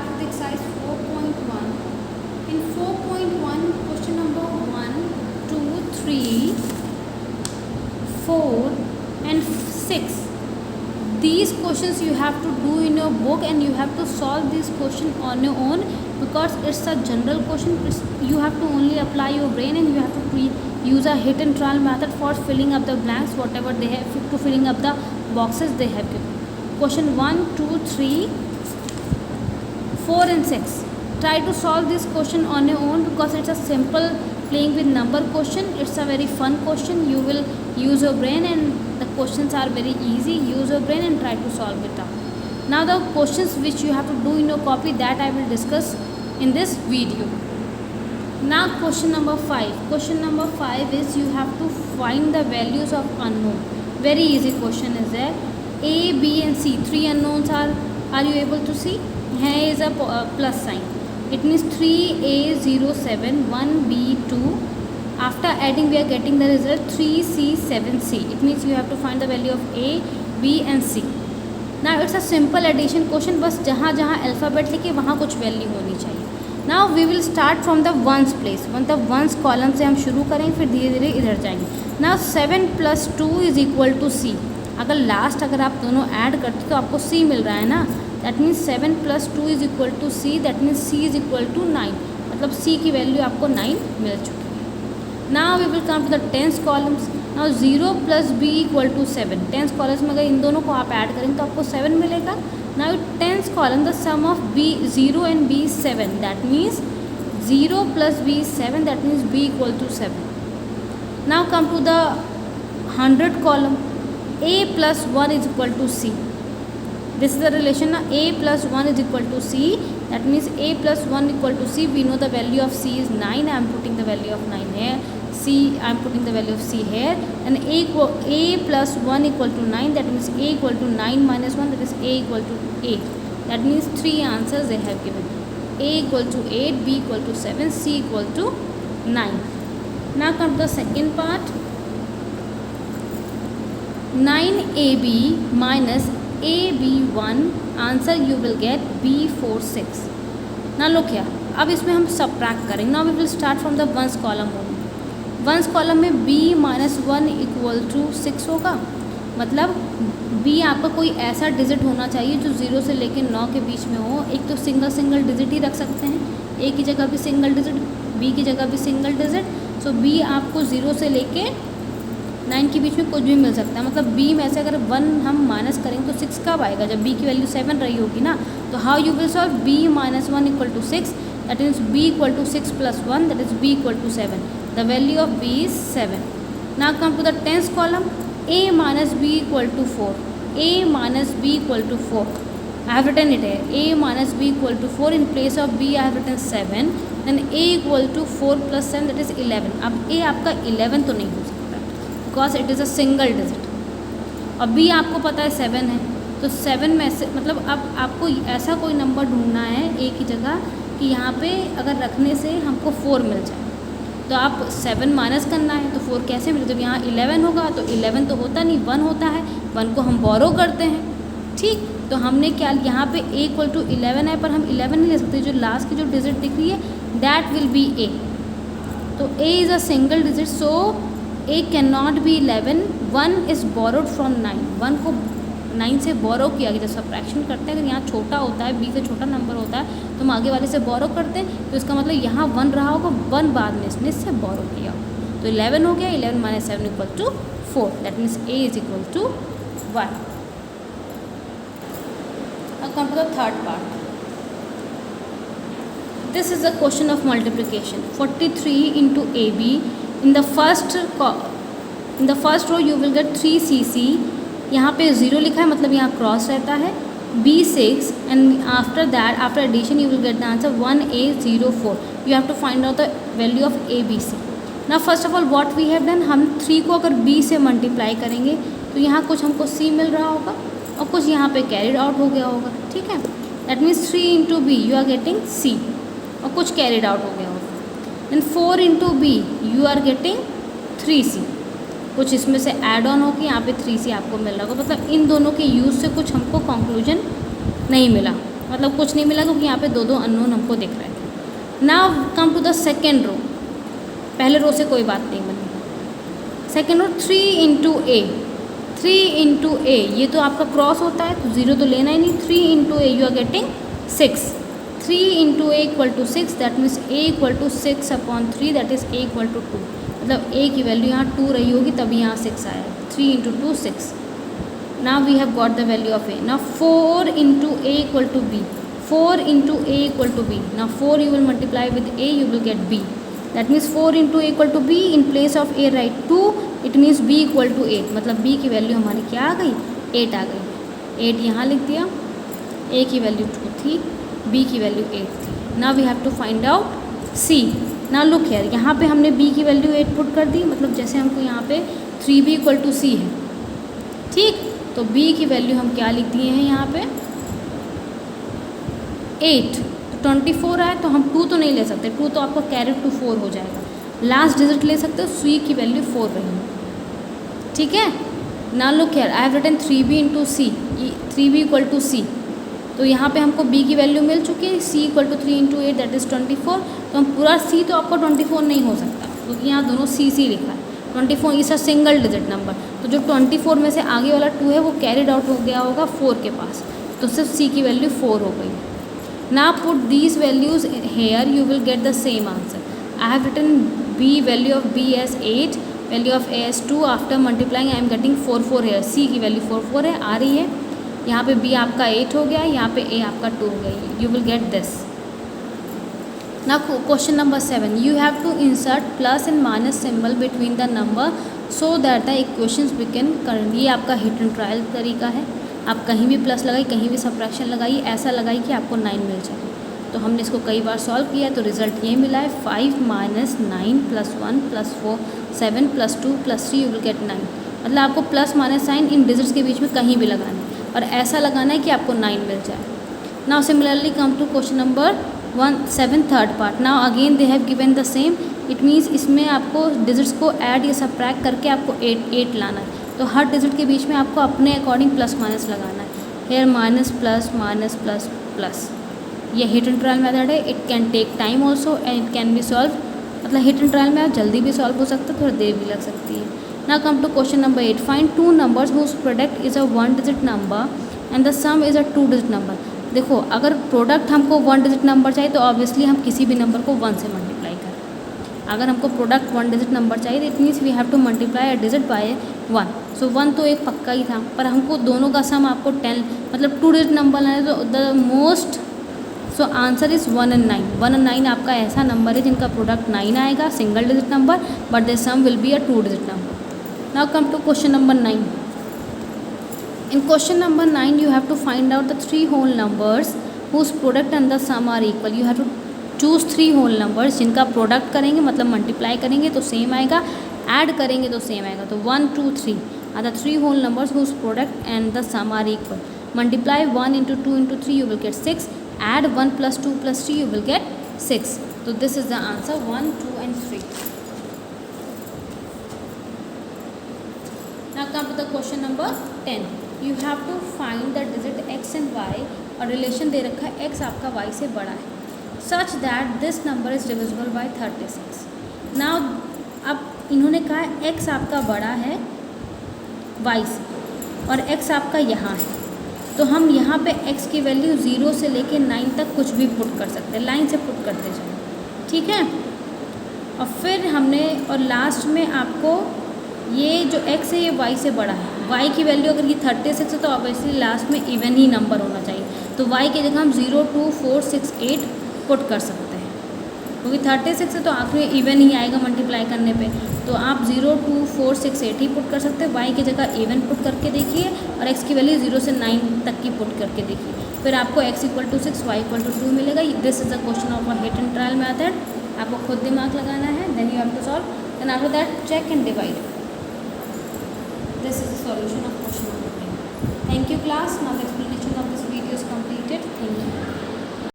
start with exercise 4.1. In 4.1, question number 1, 2, 3, 4 and 6. These questions you have to do in your book and you have to solve this question on your own, because it's a general question. You have to only apply your brain and you have to use a hit and trial method for filling up the blanks, whatever they have, to filling up the boxes they have given. Question 1, 2, 3, 4 and 6. Try to solve this question on your own, because it's a simple playing with number question. It's a very fun question. You will use your brain and the questions are very easy. Use your brain and try to solve it out. Now the questions which you have to do in your copy, that I will discuss in this video. Now question number 5. Question number 5 is you have to find the values of unknown. Very easy question is there. A, B and C, 3 unknowns are you able to see? Here is a plus sign. It means 3A07, 1B2. After adding we are getting the result 3C7C. It means you have to find the value of A, B and C. Now it's a simple addition question. बस जहाँ जहाँ alphabet लिखे वहाँ कुछ value होनी चाहिए. Now we will start from the ones place. मतलब ones column से हम शुरू करेंगे, फिर धीरे धीरे इधर जाएंगे. Now 7 + 2 is equal to C. अगर लास्ट अगर आप दोनों ऐड करते तो आपको C मिल रहा है ना. That means 7 + 2 is equal to C. That means C is equal to 9. मतलब C की वैल्यू आपको 9 मिल चुकी है. Now we will come to the tens columns. Now 0 + B = 7. Tense columns में अगर इन दोनों को आप ऐड करेंगे तो आपको 7 मिलेगा. Now tens column, the sum of B 0 and B is 7. That means 0 + B is 7. That means B = 7. Now come to the 100 column. A + 1 is equal to C. This is the relation. A + 1 is equal to C. That means A + 1 equal to C. We know the value of C is 9. I am putting the value of 9 here. C, I am putting the value of C here. And A + 1 equal to 9. That means A equal to 9 minus 1. That is A equal to 8. That means 3 answers they have given. A equal to 8, B equal to 7, C equal to 9. Now come to the second part. 9AB minus AB1, answer you will get B46. Now look here. अब इसमें हम subtract करेंगे. Now we will start from the ones column only. Ones column में B - 1 = 6 होगा. मतलब B आपका कोई ऐसा डिजिट होना चाहिए जो 0 से लेकर 9 के बीच में हो. एक तो सिंगल डिजिट ही रख सकते हैं. A की जगह भी सिंगल डिजिट, B की जगह भी सिंगल डिजिट. सो B आपको 0 से लेके 9 के बीच में कुछ भी मिल सकता है. मतलब B में से अगर 1 हम माइनस करेंगे तो 6 कब आएगा? जब B की वैल्यू 7 रही होगी ना. तो how you will solve? B - 1 = 6. That means B = 6 + 1. That is B = 7. The value of B is 7. Now come to the tens column. A minus B = 4. A minus B = 4. I have written it here. A minus B = 4. In place of B I have written 7. Then A = 4 + 7, that is 11. अब A आपका 11 तो नहीं हो सकता, because it is a single digit. और B आपको पता है 7 है. तो 7 में से मतलब अब आपको ऐसा कोई नंबर ढूंढना है A की जगह कि यहाँ पे अगर रखने से हमको 4 मिल जाए. तो आप 7 माइनस करना है. तो 4 कैसे मिले? जब यहाँ 11 होगा तो 11 तो होता नहीं, 1 होता है. 1 को हम बोरो करते हैं. ठीक. तो हमने क्या, यहाँ पे A = 11 है, पर हम 11 नहीं ले सकते. जो लास्ट की जो डिजिट दिख रही है दैट विल बी A. तो A is a single digit, so A can not be 11. 1 is borrowed from 9. 1 को 9 से बोरो किया गया. जब सब्ट्रैक्शन करते हैं, अगर यहाँ छोटा होता है, B से छोटा नंबर होता है, तो हम आगे वाले से बोरो करते हैं. तो इसका मतलब यहाँ 1 रहा होगा, 1 बाद में इससे बोरो किया. तो 11 हो गया. 11 - 7 = 4. That means A is equal to 1. Now come to the third part. This is a question of multiplication. 43 into AB. In the first row you will get 3CC. यहाँ पे 0 लिखा है, मतलब यहाँ क्रॉस रहता है. B6 and after that, after addition you will get the answer 1A04. You have to find out the value of ABC. Now first of all what we have done, हम 3 को अगर B से multiply करेंगे तो यहाँ कुछ हमको C मिल रहा होगा और कुछ यहाँ पे कैरिड आउट हो गया होगा. ठीक है. That means 3 into B you are getting C और कुछ कैरिड आउट हो गया होगा. Then 4 into B you are getting 3C. कुछ इसमें से ऐड ऑन होकर यहाँ पे 3C आपको मिल रहा होगा. मतलब इन दोनों के यूज़ से कुछ हमको कंक्लूजन नहीं मिला. मतलब कुछ नहीं मिला क्योंकि यहाँ पे दो अननोन हमको दिख रहे थे। Now come to the second row, पहले रो से कोई बात नहीं बनी। Second row 3 into a, 3 into a, ये तो आपका क्रॉस होता है तो ज़ीरो तो लेना ही नहीं। 3 into a you are getting 6, 3 into a equal to 6, that means a equal to 6/3, that is a equal to 2। मतलब ए की वैल्यू यहाँ 2 रही होगी तभी यहाँ 6 आया। 3 into 2 6। Now we have got the value of a. Now 4 into a equal to b. 4 into a equal to b. Now 4 you will multiply with a, you will get b. That means 4 into a equal to b. In place of a write 2. It means b equal to 8. मतलब b की value हमारी क्या आ गई? 8 आ गई। 8 यहाँ लिख दिया। a की वैल्यू 2 थी, b की वैल्यू 8 थी। Now we have to find out c. Now look here, यहाँ पे हमने b की वैल्यू 8 पुट कर दी। मतलब जैसे हमको यहाँ पे 3b equal to c है, ठीक। तो b की वैल्यू हम क्या लिख दिए हैं यहाँ पे 8। तो 24 आए तो हम 2 तो नहीं ले सकते, 2 तो आपका कैरी टू 4 हो जाएगा। लास्ट डिजिट ले सकते हो, c की वैल्यू 4 रही, ठीक है। ना look here, I have written 3b into C, 3b equal to C. तो यहाँ पे हमको b की वैल्यू मिल चुकी है, c equal to 3 into 8 that is 24। तो हम पूरा c तो आपका 24 नहीं हो सकता क्योंकि यहाँ दोनों c लिखा है। 24 इस अ सिंगल डिजिट नंबर, तो जो 24 में से आगे वाला 2 है वो कैरिड आउट हो गया होगा 4 के पास, तो सिर्फ c की वैल्यू 4 हो गई। ना put these values here, you will get the same answer. I have written b value of b as 8, value of a as 2। After multiplying I am getting 4 4 here. c की value 4 4 है, आ रही है। यहाँ पे b आपका 8 हो गया, यहाँ पे a आपका 2 हो गया। You will get this. Now question number 7, you have to insert plus and minus symbol between the number so that the equations become current। ये आपका हिट एंड ट्रायल तरीका है। आप कहीं भी प्लस लगाई, कहीं भी सब्ट्रैक्शन लगाई, ऐसा लगाई कि आपको 9 मिल जाए। तो हमने इसको कई बार सॉल्व किया तो रिजल्ट ये मिला है 5 minus 9 plus 1 plus 4 7 plus 2 plus 3 you will get 9। मतलब आपको प्लस माइनस साइन इन डिजिट्स के बीच में कहीं भी लगाना है और ऐसा लगाना है कि आपको 9 मिल जाए। Now similarly come to question number 7 third part. Now again they have given the same, it means इसमें आपको डिजिट्स को ऐड या सब्ट्रैक्ट करके आपको 8 लाना है। तो हर डिजिट के बीच में आपको अपने अकॉर्डिंग प्लस माइनस लगाना है। Here minus plus minus plus plus, ये हिट एंड ट्रायल मेथड है। It can take time also and it can be solve. मतलब हिट एंड ट्रायल में आप जल्दी भी सॉल्व हो सकता है, थोड़ा देर भी लग सकती है। Now come to question number 8, find 2 numbers whose product is a 1 digit number and the sum is a 2 digit number. देखो अगर प्रोडक्ट हमको 1 डिजिट नंबर चाहिए तो ऑब्वियसली हम किसी भी नंबर को 1 से मल्टीप्लाई करें। अगर हमको प्रोडक्ट 1 डिजिट नंबर चाहिए it means we have to multiply a digit by 1। So 1 तो एक पक्का ही था, पर हमको दोनों का सम आपको 10 मतलब 2 डिजिट नंबर लाना है। तो the most so answer is 1 and 9। 1 and 9 आपका ऐसा नंबर है जिनका प्रोडक्ट 9 आएगा, single digit number, but the sum will be a 2 digit number. Now come to question number 9। In question number 9, you have to find out the 3 whole numbers whose product and the sum are equal. You have to choose 3 whole numbers जिनका product करेंगे मतलब multiply करेंगे तो same आएगा, add करेंगे तो same आएगा। तो 1 2 3 are the 3 whole numbers whose product and the sum are equal. Multiply 1 into 2 into 3 you will get 6. Add 1 plus 2 plus 3 you will get 6. So this is the answer 1 2 and 3. Now come to the question number 10. You have to find the digit x and y और relation दे रखा है x आपका y से बड़ा है such that this number is divisible by 36. Now अब इन्होंने कहा है x आपका बड़ा है y से और x आपका यहाँ है, तो हम यहाँ पे x की वैल्यू 0 से लेके 9 तक कुछ भी पुट कर सकते हैं, लाइन से पुट करते जाए, ठीक है। और फिर हमने और लास्ट में आपको ये जो x है ये y से बड़ा है, y की वैल्यू अगर ये 36 है तो ऑब्वियसली लास्ट में इवन ही नंबर होना चाहिए। तो y की जगह हम 0 2 4 6 8 पुट कर सकते हैं क्योंकि 36 है तो आखिर में इवन ही आएगा मल्टीप्लाई करने पे। तो आप 0 2 4 6 8 ही पुट कर सकते हैं। y की जगह इवन पुट करके देखिए और x की वैल्यू 0 से 9 तक की पुट करके देखिए, फिर आपको x equal to 6 y equal to 2 मिलेगा। This is the question of a hit and trial method. आपको खुद दिमाग लगाना है, then you have to solve, then after that check and divide. This is the solution of question number 10. Thank you class. Now the explanation of this video is complete.